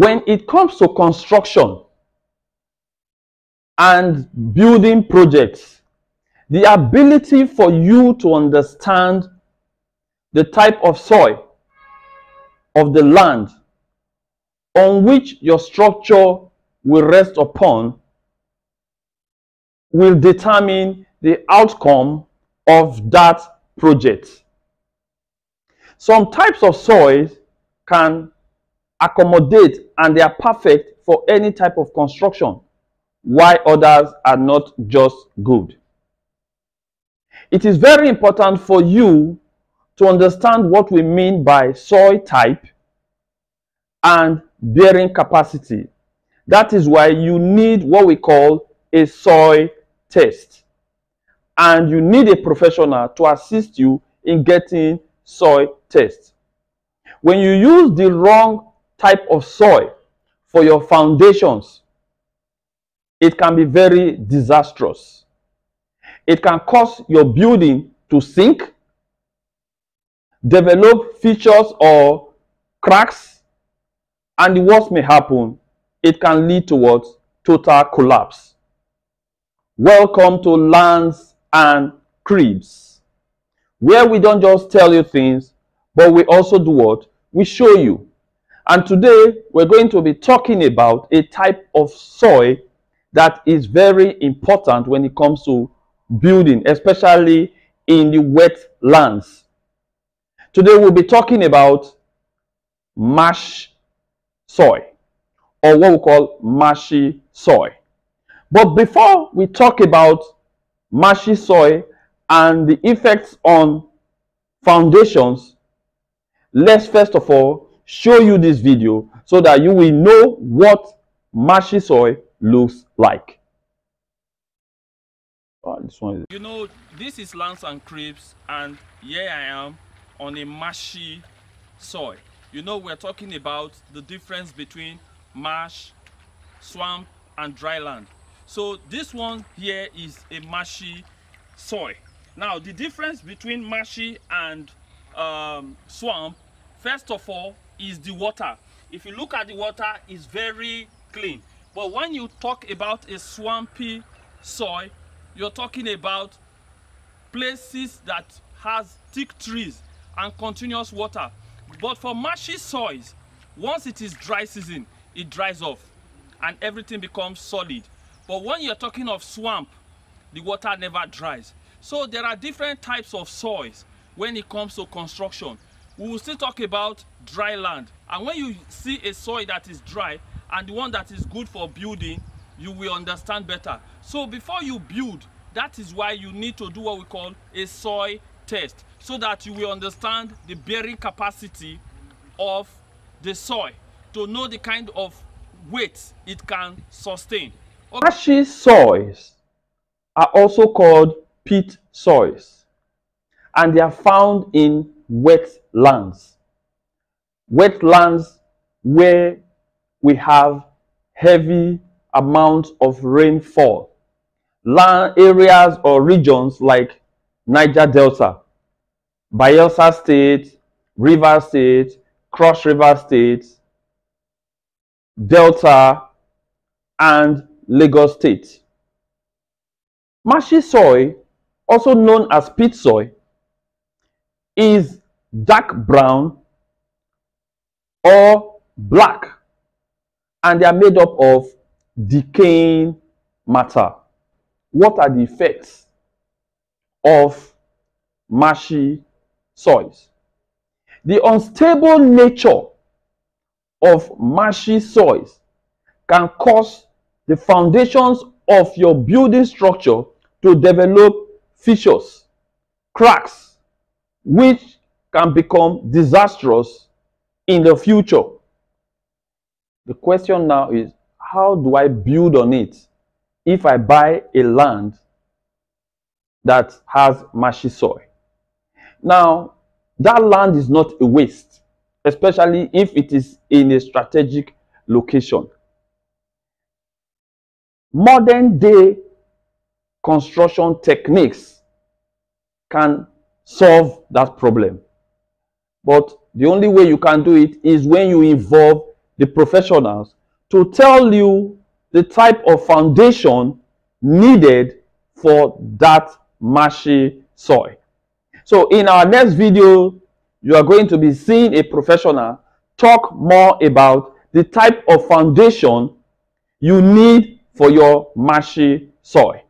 When it comes to construction and building projects, the ability for you to understand the type of soil of the land on which your structure will rest upon will determine the outcome of that project. Some types of soils can accommodate and they are perfect for any type of construction, while others are not just good. It is very important for you to understand what we mean by soil type and bearing capacity. That is why you need what we call a soil test. And you need a professional to assist you in getting soil tests. When you use the wrong type of soil for your foundations, it can be very disastrous. It can cause your building to sink, develop fissures or cracks, and the worst may happen. It can lead towards total collapse. Welcome to Lands and Cribs, where we don't just tell you things, but we also do what? We show you. And today we're going to be talking about a type of soil that is very important when it comes to building, especially in the wet lands. Today we'll be talking about marsh soil, or what we call marshy soil. But before we talk about marshy soil and the effects on foundations, let's first of all show you this video so that you will know what marshy soil looks like. You know, this is Lands and Cribs, and here I am on a marshy soil. You know, we're talking about the difference between marsh, swamp, and dry land. So this one here is a marshy soil. Now, the difference between marshy and swamp, first of all, is the water. If you look at the water, it's very clean. But when you talk about a swampy soil, you're talking about places that has thick trees and continuous water. But for marshy soils, once it is dry season, it dries off and everything becomes solid. But when you're talking of swamp, the water never dries. So there are different types of soils when it comes to construction. We will still talk about dry land. And when you see a soil that is dry and the one that is good for building, you will understand better. So before you build, that is why you need to do what we call a soil test, so that you will understand the bearing capacity of the soil, to know the kind of weight it can sustain. Okay. Marshy soils are also called peat soils, and they are found in wetlands. Wetlands where we have heavy amounts of rainfall. Land areas or regions like Niger Delta, Bayelsa State, Rivers State, Cross River State, Delta, and Lagos State. Marshy soil, also known as peat soil, is dark brown or black, and they are made up of decaying matter. What are the effects of marshy soils? The unstable nature of marshy soils can cause the foundations of your building structure to develop fissures, cracks, which can become disastrous in the future. The question now is, how do I build on it if I buy a land that has marshy soil? Now, that land is not a waste, especially if it is in a strategic location. Modern day construction techniques can solve that problem. But the only way you can do it is when you involve the professionals, to tell you the type of foundation needed for that marshy soil. So in our next video, you are going to be seeing a professional talk more about the type of foundation you need for your marshy soil.